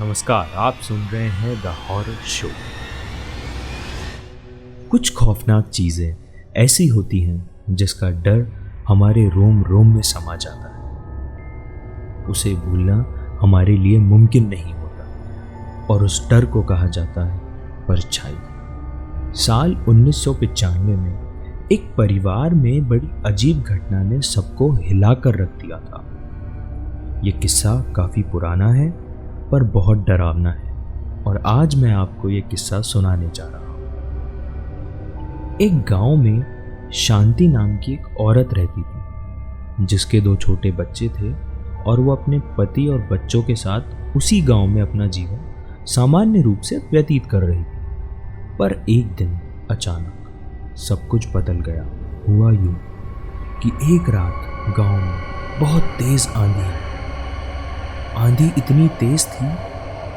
नमस्कार, आप सुन रहे हैं द हॉरर शो। कुछ खौफनाक चीजें ऐसी होती हैं जिसका डर हमारे रोम रोम में समा जाता है। उसे भूलना हमारे लिए मुमकिन नहीं होता और उस डर को कहा जाता है परछाई। साल 1995 में एक परिवार में बड़ी अजीब घटना ने सबको हिला कर रख दिया था। ये किस्सा काफी पुराना है पर बहुत डरावना है और आज मैं आपको ये किस्सा सुनाने जा रहा हूँ। एक गांव में शांति नाम की एक औरत रहती थी जिसके 2 छोटे बच्चे थे और वो अपने पति और बच्चों के साथ उसी गांव में अपना जीवन सामान्य रूप से व्यतीत कर रही थी। पर एक दिन अचानक सब कुछ बदल गया। हुआ यूं कि एक रात गांव में बहुत तेज आंधी इतनी तेज थी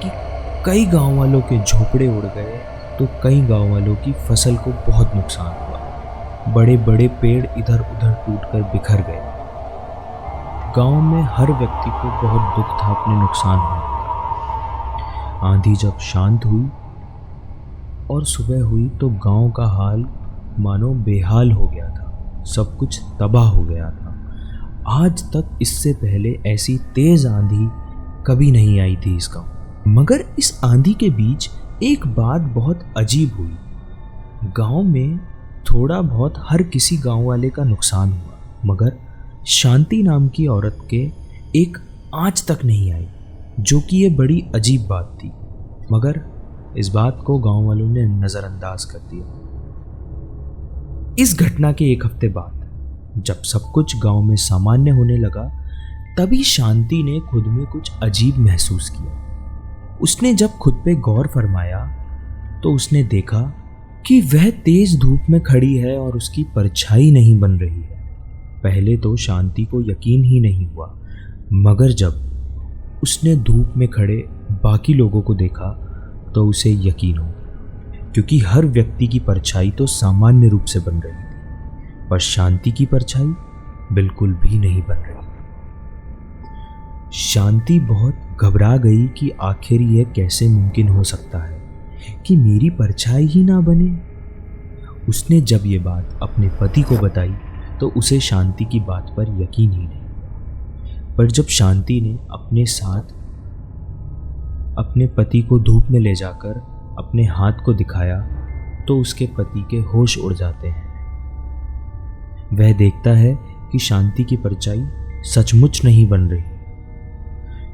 कि कई गांव वालों के झोपड़े उड़ गए तो कई गांव वालों की फसल को बहुत नुकसान हुआ। बड़े बड़े पेड़ इधर उधर टूटकर बिखर गए। गांव में हर व्यक्ति को बहुत दुख था अपने नुकसान होने का। आंधी जब शांत हुई और सुबह हुई तो गांव का हाल मानो बेहाल हो गया था। सब कुछ तबाह हो गया था। आज तक इससे पहले ऐसी तेज आंधी कभी नहीं आई थी इस गांव। मगर इस आंधी के बीच एक बात बहुत अजीब हुई। गांव में थोड़ा बहुत हर किसी गांव वाले का नुकसान हुआ मगर शांति नाम की औरत के एक आंच तक नहीं आई, जो कि ये बड़ी अजीब बात थी। मगर इस बात को गांव वालों ने नजरअंदाज कर दिया। इस घटना के एक हफ्ते बाद जब सब कुछ गांव में सामान्य होने लगा तभी शांति ने खुद में कुछ अजीब महसूस किया। उसने जब खुद पे गौर फरमाया तो उसने देखा कि वह तेज धूप में खड़ी है और उसकी परछाई नहीं बन रही है। पहले तो शांति को यकीन ही नहीं हुआ मगर जब उसने धूप में खड़े बाकी लोगों को देखा तो उसे यकीन हो गया, क्योंकि हर व्यक्ति की परछाई तो सामान्य रूप से बन रही थी पर शांति की परछाई बिल्कुल भी नहीं बन रही। शांति बहुत घबरा गई कि आखिर यह कैसे मुमकिन हो सकता है कि मेरी परछाई ही ना बने। उसने जब ये बात अपने पति को बताई तो उसे शांति की बात पर यकीन ही नहीं। पर जब शांति ने अपने साथ अपने पति को धूप में ले जाकर अपने हाथ को दिखाया तो उसके पति के होश उड़ जाते हैं। वह देखता है कि शांति की परछाई सचमुच नहीं बन रही।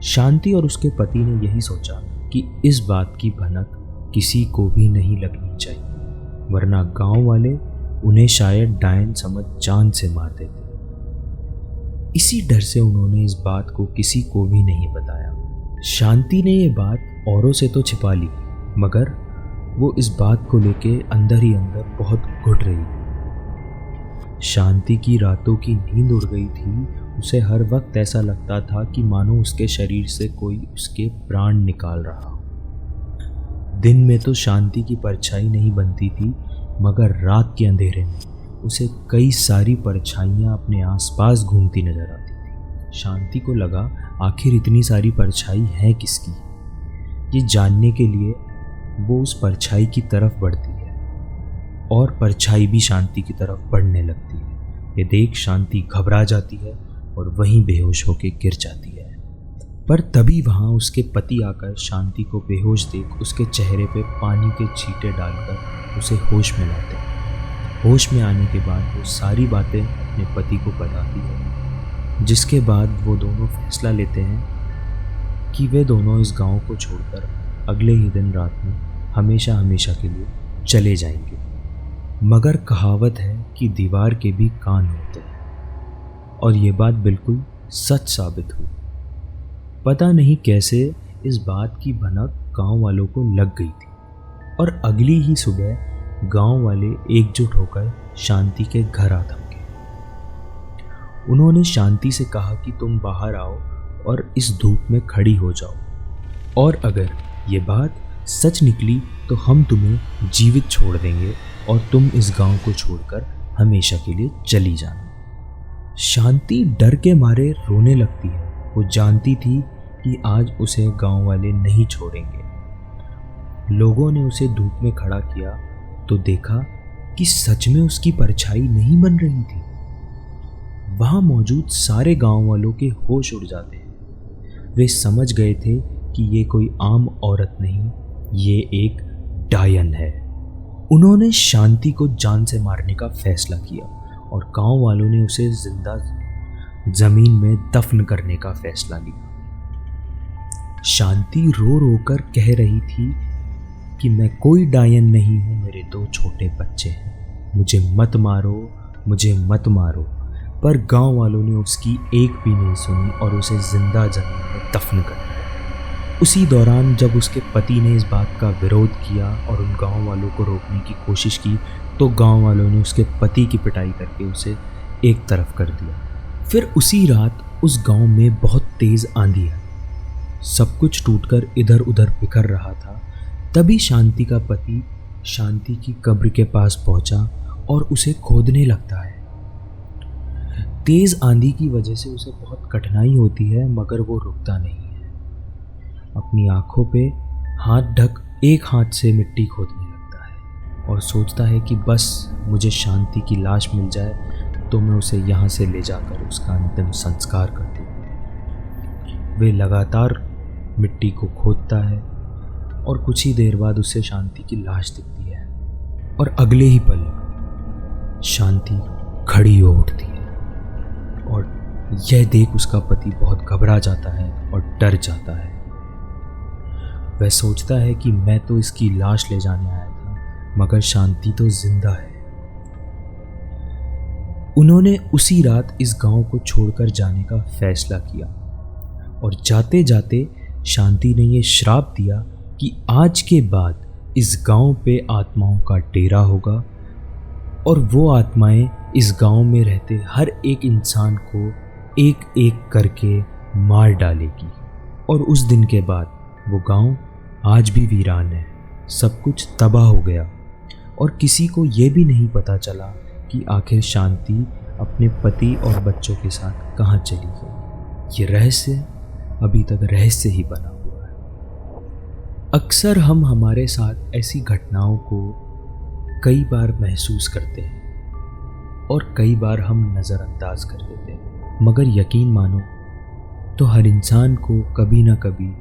शांति और उसके पति ने यही सोचा कि इस बात की भनक किसी को भी नहीं लगनी चाहिए वरना गांव वाले उन्हें शायद डायन समझ जान से मार देते। इसी डर से उन्होंने इस बात को किसी को भी नहीं बताया। शांति ने यह बात औरों से तो छिपा ली मगर वो इस बात को लेके अंदर ही अंदर बहुत घुट रही थी। शांति की रातों की नींद उड़ गई थी। उसे हर वक्त ऐसा लगता था कि मानो उसके शरीर से कोई उसके प्राण निकाल रहा हो। दिन में तो शांति की परछाई नहीं बनती थी मगर रात के अंधेरे में उसे कई सारी परछाइयां अपने आसपास घूमती नजर आती थी। शांति को लगा आखिर इतनी सारी परछाई है किसकी। ये जानने के लिए वो उस परछाई की तरफ बढ़ती है और परछाई भी शांति की तरफ बढ़ने लगती है। ये देख शांति घबरा जाती है और वहीं बेहोश होकर गिर जाती है। पर तभी वहां उसके पति आकर शांति को बेहोश देख उसके चेहरे पे पानी के छींटे डालकर उसे होश में लाते हैं। होश में आने के बाद वो सारी बातें अपने पति को बताती है, जिसके बाद वो दोनों फैसला लेते हैं कि वे दोनों इस गांव को छोड़कर अगले ही दिन रात में हमेशा हमेशा के लिए चले जाएंगे। मगर कहावत है कि दीवार के भी कान होते हैं और ये बात बिल्कुल सच साबित हुई। पता नहीं कैसे इस बात की भनक गांव वालों को लग गई थी और अगली ही सुबह गांव वाले एकजुट होकर शांति के घर आ थमके। उन्होंने शांति से कहा कि तुम बाहर आओ और इस धूप में खड़ी हो जाओ और अगर ये बात सच निकली तो हम तुम्हें जीवित छोड़ देंगे और तुम इस गांव को छोड़कर हमेशा के लिए चली जाना। शांति डर के मारे रोने लगती है। वो जानती थी कि आज उसे गांव वाले नहीं छोड़ेंगे। लोगों ने उसे धूप में खड़ा किया तो देखा कि सच में उसकी परछाई नहीं बन रही थी। वहां मौजूद सारे गांव वालों के होश उड़ जाते हैं। वे समझ गए थे कि ये कोई आम औरत नहीं, ये एक डायन है। उन्होंने शांति को जान से मारने का फैसला किया और गांव वालों ने उसे जिंदा जमीन में दफन करने का फैसला लिया। शांति रो रो कर कह रही थी कि मैं कोई डायन नहीं हूं, मेरे 2 छोटे बच्चे हैं, मुझे मत मारो, मुझे मत मारो। पर गांव वालों ने उसकी एक भी नहीं सुनी और उसे जिंदा जमीन में दफन कर दिया। उसी दौरान जब उसके पति ने इस बात का विरोध किया और उन गांव वालों को रोकने की कोशिश की तो गांव वालों ने उसके पति की पिटाई करके उसे एक तरफ कर दिया। फिर उसी रात उस गांव में बहुत तेज आंधी आई। सब कुछ टूटकर इधर उधर बिखर रहा था। तभी शांति का पति शांति की कब्र के पास पहुंचा और उसे खोदने लगता है। तेज आंधी की वजह से उसे बहुत कठिनाई होती है, मगर वो रुकता नहीं है। अपनी आंखों पे हाथ ढक एक हाथ से मिट्टी खोदने लगता है और सोचता है कि बस मुझे शांति की लाश मिल जाए तो मैं उसे यहाँ से ले जाकर उसका अंतिम संस्कार कर दूँ। वे लगातार मिट्टी को खोदता है और कुछ ही देर बाद उसे शांति की लाश दिखती है और अगले ही पल शांति खड़ी हो उठती है और यह देख उसका पति बहुत घबरा जाता है और डर जाता है। वह सोचता है कि मैं तो इसकी लाश ले जाने आया था, मगर शांति तो जिंदा है। उन्होंने उसी रात इस गांव को छोड़कर जाने का फैसला किया और जाते जाते शांति ने यह श्राप दिया कि आज के बाद इस गांव पे आत्माओं का डेरा होगा और वो आत्माएं इस गांव में रहते हर एक इंसान को एक एक करके मार डालेगी। और उस दिन के बाद वो गांव आज भी वीरान है। सब कुछ तबाह हो गया और किसी को ये भी नहीं पता चला कि आखिर शांति अपने पति और बच्चों के साथ कहाँ चली गई। ये रहस्य अभी तक रहस्य ही बना हुआ है। अक्सर हम हमारे साथ ऐसी घटनाओं को कई बार महसूस करते हैं और कई बार हम नज़रअंदाज कर देते हैं, मगर यकीन मानो तो हर इंसान को कभी ना कभी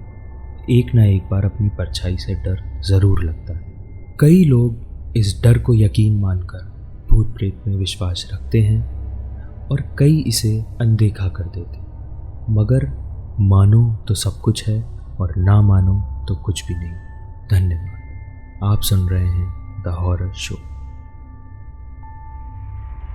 एक ना एक बार अपनी परछाई से डर ज़रूर लगता है। कई लोग इस डर को यकीन मानकर भूत प्रेत में विश्वास रखते हैं और कई इसे अनदेखा कर देते हैं। मगर मानो तो सब कुछ है और ना मानो तो कुछ भी नहीं। धन्यवाद। आप सुन रहे हैं द हॉरर शो।